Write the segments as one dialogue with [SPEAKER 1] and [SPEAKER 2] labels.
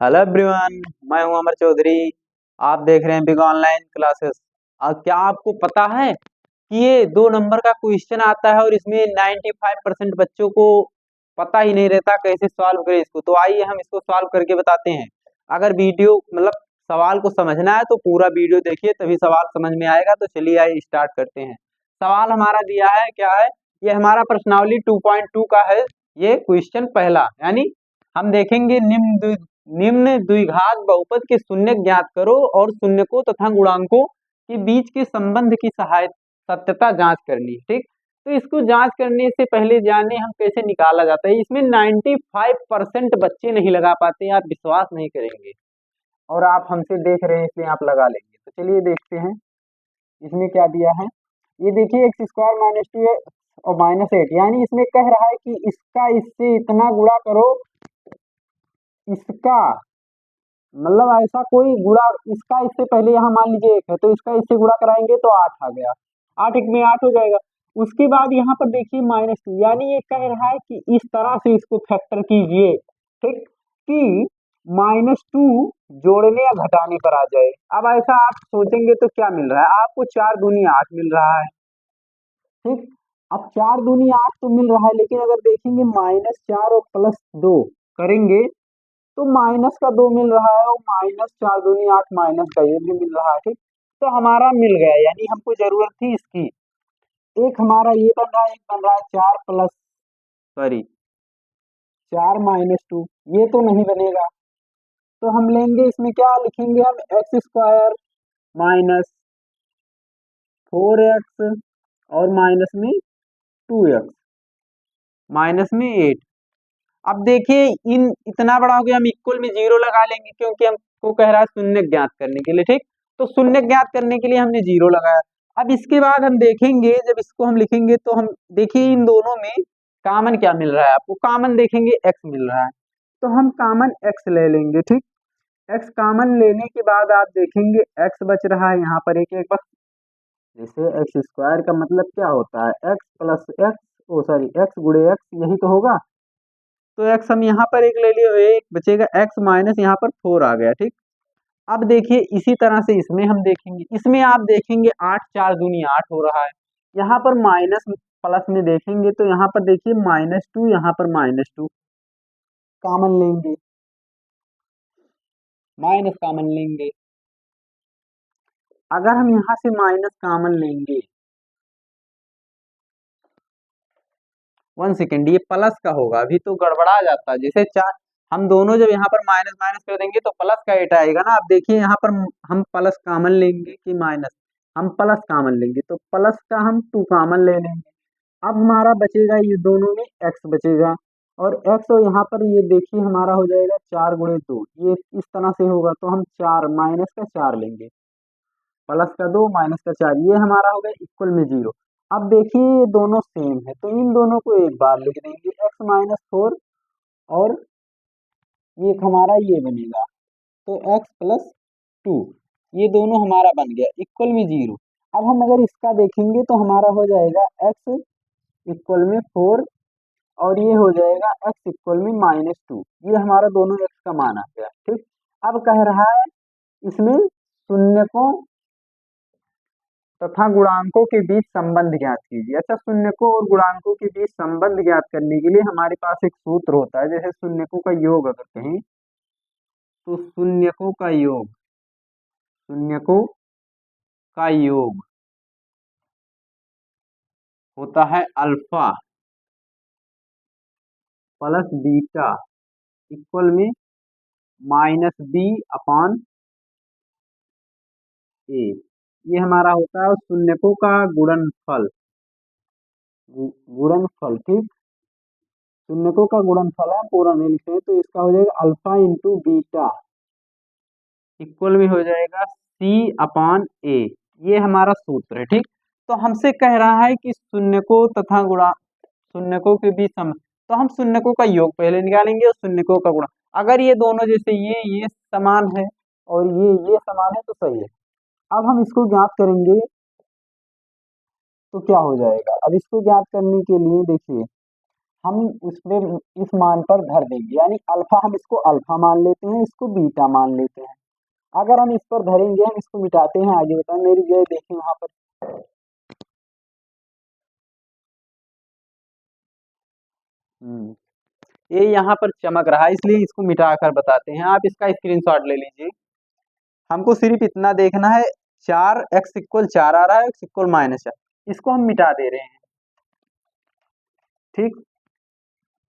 [SPEAKER 1] Hello everyone. मैं हूं अमर चौधरी। आप देख रहे हैं बिग ऑनलाइन क्लासेस। क्या आपको पता है कि ये 2 नंबर का क्वेश्चन आता है और इसमें 95% बच्चों को पता ही नहीं रहता कैसे सॉल्व करें इसको। तो आइए हम इसको सॉल्व करके बताते हैं। अगर वीडियो सवाल को समझना है तो पूरा वीडियो देखिए, तभी सवाल समझ में आएगा। तो चलिए आइए स्टार्ट करते हैं। सवाल हमारा दिया है, क्या है ये, हमारा प्रश्नावली 2.2 का है ये क्वेश्चन पहला। यानी हम देखेंगे निम्न द्विघात बहुपद के शून्य ज्ञात करो और शून्यकों तथा गुणांकों के बीच के संबंध की सत्यता जांच करनी है। ठीक, तो इसको जांच करने से पहले जाने हम कैसे निकाला जाता है। इसमें 95% बच्चे नहीं लगा पाते, आप विश्वास नहीं करेंगे और आप हमसे देख रहे हैं इसलिए आप लगा लेंगे। तो चलिए देखते हैं इसमें क्या दिया है। ये देखिए x² - 2 और -8, यानी इसमें कह रहा है कि इसका इससे इतना गुणा करो, इसका ऐसा कोई गुणा, इसका इससे पहले यहाँ मान लीजिए 1 है तो इसका इससे गुणा कराएंगे तो 8 आ गया, 8 1 में 8 हो जाएगा। उसके बाद यहाँ पर देखिए -2, यानी ये कह रहा है कि इस तरह से इसको फैक्टर कीजिए, ठीक, कि -2 जोड़ने या घटाने पर आ जाए। अब ऐसा आप सोचेंगे तो क्या मिल रहा है आपको, 4 दूनी 8 मिल रहा है। ठीक, अब 4 दूनी 8 तो मिल रहा है, लेकिन अगर देखेंगे -4 और +2 करेंगे तो माइनस का 2 मिल रहा है और -4 दूनी 8 माइनस का ये भी मिल रहा है। ठीक, तो हमारा मिल गया, यानी हमको जरूरत थी इसकी। एक हमारा ये बन रहा है, एक बन रहा है 4 ये तो नहीं बनेगा। तो हम लेंगे इसमें, क्या लिखेंगे हम, x² - 4x और माइनस में 2x -8। अब देखिए इन इतना बड़ा हो गया, हम इक्वल में 0 लगा लेंगे क्योंकि हमको कह रहा है शून्य ज्ञात करने के लिए। ठीक, तो शून्य ज्ञात करने के लिए हमने 0 लगाया। अब इसके बाद हम देखेंगे, जब इसको हम लिखेंगे तो हम देखिए इन दोनों में कॉमन क्या मिल रहा है आपको, कॉमन देखेंगे x मिल रहा है तो हम कॉमन x ले लेंगे। ठीक, x कॉमन लेने के बाद आप देखेंगे x बच रहा है यहाँ पर एक एक बस, जैसे x² का मतलब क्या होता है, x प्लस एक्स, ओ सॉरी x गुणे x, यही तो होगा। तो x हम यहाँ पर एक ले लिए, एक बचेगा x माइनस यहाँ पर 4 आ गया। ठीक, अब देखिए इसी तरह से इसमें हम देखेंगे, इसमें आप देखेंगे 8 4 दूनी 8 हो रहा है। यहाँ पर माइनस प्लस में देखेंगे तो यहाँ पर देखिए -2, यहाँ पर -2 कॉमन लेंगे, माइनस कॉमन लेंगे। अगर हम यहाँ से माइनस कॉमन लेंगे, 1 सेकेंड, ये प्लस का होगा, अभी तो गड़बड़ा जाता है। जैसे चार, हम दोनों जब यहाँ पर माइनस माइनस कर देंगे तो प्लस का एट आएगा ना। अब देखिए यहाँ पर हम प्लस कॉमन लेंगे कि माइनस, हम प्लस कॉमन लेंगे तो प्लस का हम 2 कॉमन ले लेंगे। अब हमारा बचेगा ये दोनों में x बचेगा, और x, और यहाँ पर ये देखिए हमारा हो जाएगा 4 गुणे 2, ये इस तरह से होगा तो हम 4 माइनस का 4 लेंगे, प्लस का 2 माइनस का 4, ये हमारा हो गया इक्वल में 0। अब देखिए ये दोनों सेम है तो इन दोनों को एक बार लिख देंगे, x - 4 और एक हमारा ये बनेगा, तो x + 2, ये दोनों हमारा बन गया इक्वल में 0। अब हम अगर इसका देखेंगे तो हमारा हो जाएगा x इक्वल में 4 और ये हो जाएगा x इक्वल में -2, ये हमारा दोनों x का मान आ गया। ठीक, अब कह रहा है इसमें शून्यकों तथा गुणांकों के बीच संबंध ज्ञात कीजिए। अच्छा, शून्यकों और गुणांकों के बीच संबंध ज्ञात करने के लिए हमारे पास एक सूत्र होता है। जैसे शून्यकों का योग अगर कहें तो शून्यकों का योग होता है अल्फा प्लस बीटा इक्वल में -b/a। ये हमारा होता है शून्यकों का गुणनफल, ठीक, शून्यकों का गुणनफल है, पूरा नहीं लिखते हैं तो इसका हो जाएगा अल्फा इंटू बीटा इक्वल में हो जाएगा c/a। ये हमारा सूत्र है। ठीक, तो हमसे कह रहा है कि शून्यकों तथा शून्यकों के बीच तो हम शून्यकों का योग पहले निकालेंगे और शून्यकों का गुणा। अगर ये दोनों जैसे ये समान है और ये समान है तो सही है। अब हम इसको ज्ञात करेंगे तो क्या हो जाएगा, अब इसको ज्ञात करने के लिए देखिए हम उसमें इस मान पर धर देंगे, यानी अल्फा हम इसको अल्फा मान लेते हैं, इसको बीटा मान लेते हैं। अगर हम इस पर धरेंगे, हम इसको मिटाते हैं, आगे बताएं मेरी ये देखिए वहां पर। हम्म, ये यहाँ पर चमक रहा है इसलिए इसको मिटा कर बताते हैं। आप इसका स्क्रीनशॉट ले लीजिए। हमको सिर्फ इतना देखना है, 4x=4 आ रहा है, x=-4, इसको हम मिटा दे रहे हैं। ठीक,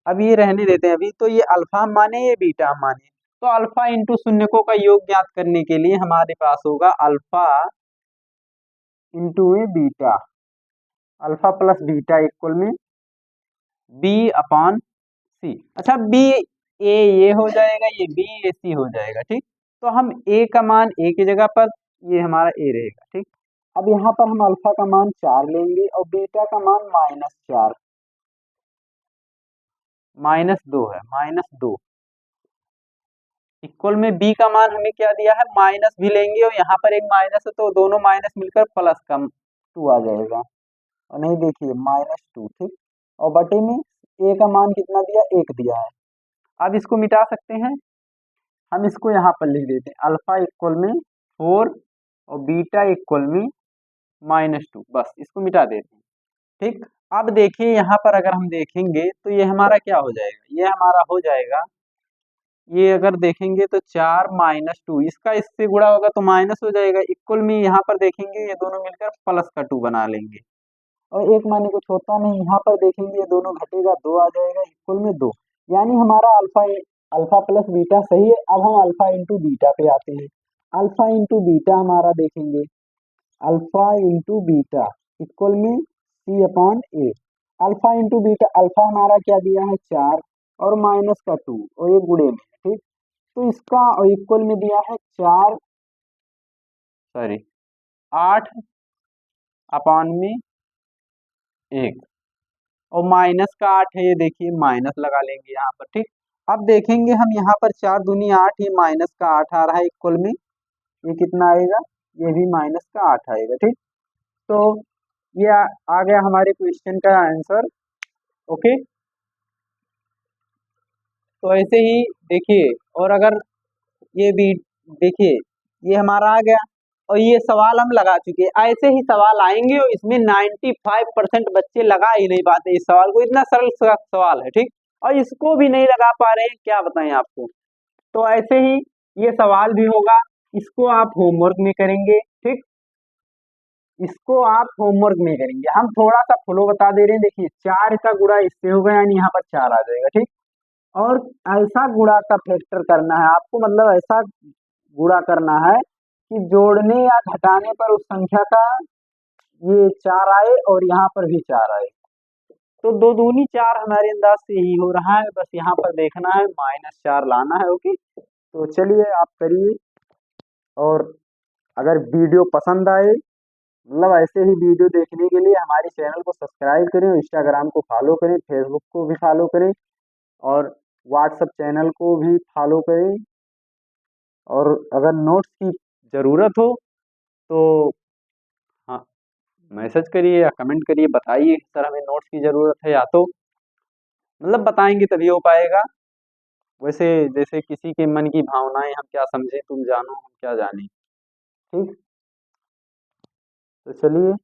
[SPEAKER 1] अब ये रहने देते हैं अभी। तो ये अल्फा माने, ये बीटा माने, तो अल्फा इंटू शून्यकों का योग ज्ञात करने के लिए हमारे पास होगा alpha into a beta, alpha plus beta equal में b/c। अच्छा, बी ए ये हो जाएगा, ये बी ए सी हो जाएगा। ठीक, तो हम ए का मान ए की जगह पर, ये हमारा ए रहेगा। ठीक, अब यहाँ पर हम अल्फा का मान 4 लेंगे और बीटा का मान -4, -2 है, -2 इक्वल में बी का मान हमें क्या दिया है, माइनस भी लेंगे और यहाँ पर एक माइनस है तो दोनों माइनस मिलकर प्लस का 2 आ जाएगा। और नहीं देखिए -2। ठीक, और बटे में ए का मान कितना दिया, 1 दिया है। अब इसको मिटा सकते हैं, हम इसको यहाँ पर लिख देते हैं अल्फा इक्वल में 4 और बीटा इक्वल में -2, बस इसको मिटा देते हैं। ठीक, अब देखिए यहाँ पर अगर हम देखेंगे तो ये हमारा क्या हो जाएगा, ये हमारा हो जाएगा, ये अगर देखेंगे तो 4 -2, इसका इससे गुणा होगा तो माइनस हो जाएगा, इक्वल में यहाँ पर देखेंगे ये दोनों मिलकर प्लस का 2 बना लेंगे। और एक माने कुछ होता नहीं, यहाँ पर देखेंगे ये दोनों घटेगा, 2 आ जाएगा, इक्वल में 2। यानी हमारा अल्फा अल्फा प्लस बीटा सही है। अब हम अल्फा इंटू बीटा पे आते हैं। अल्फा इंटू बीटा हमारा देखेंगे, अल्फा इंटू बीटा इक्वल में c/a। Alpha into beta, alpha हमारा क्या दिया है 4 और माइनस का 2 और ये गुणे में। ठीक, तो इसका और इक्वल में दिया है 4, सॉरी 8/1 और माइनस का 8 है, ये देखिए माइनस लगा लेंगे यहाँ पर। ठीक, अब देखेंगे हम यहाँ पर 4 दूनी 8, ये माइनस का 8 आ रहा है इक्वल में, ये कितना आएगा, ये भी माइनस का 8 आएगा। ठीक, तो ये आ गया हमारे क्वेश्चन का आंसर। ओके, तो ऐसे ही देखिए, और अगर ये भी देखिए, ये हमारा आ गया और ये सवाल हम लगा चुके हैं। ऐसे ही सवाल आएंगे और इसमें 95% बच्चे लगा ही नहीं पाते इस सवाल को, इतना सरल सा सवाल है। ठीक, और इसको भी नहीं लगा पा रहे हैं, क्या बताएं आपको। तो ऐसे ही ये सवाल भी होगा, इसको आप होमवर्क में करेंगे। ठीक, इसको आप होमवर्क में करेंगे। हम थोड़ा सा फ्लो बता दे रहे हैं, देखिए 4 का गुणा इससे होगा, यानी यहाँ पर 4 आ जाएगा। ठीक, और ऐसा गुणा का फैक्टर करना है आपको, मतलब ऐसा गुणा करना है कि जोड़ने या घटाने पर उस संख्या का ये 4 आए और यहाँ पर भी 4 आए। तो 2 दूनी 4 हमारे अंदाज से ही हो रहा है, बस यहाँ पर देखना है -4 लाना है। ओके, तो चलिए आप करिए। और अगर वीडियो पसंद आए, मतलब ऐसे ही वीडियो देखने के लिए हमारे चैनल को सब्सक्राइब करें, इंस्टाग्राम को फॉलो करें, फेसबुक को भी फॉलो करें और व्हाट्सएप चैनल को भी फॉलो करें। और अगर नोट्स की ज़रूरत हो तो हाँ, मैसेज करिए या कमेंट करिए, बताइए सर हमें नोट्स की ज़रूरत है, या तो मतलब बताएंगे तभी हो पाएगा। वैसे जैसे किसी के मन की भावनाएं हम क्या समझें, तुम जानो हम क्या जाने। ठीक, तो चलिए।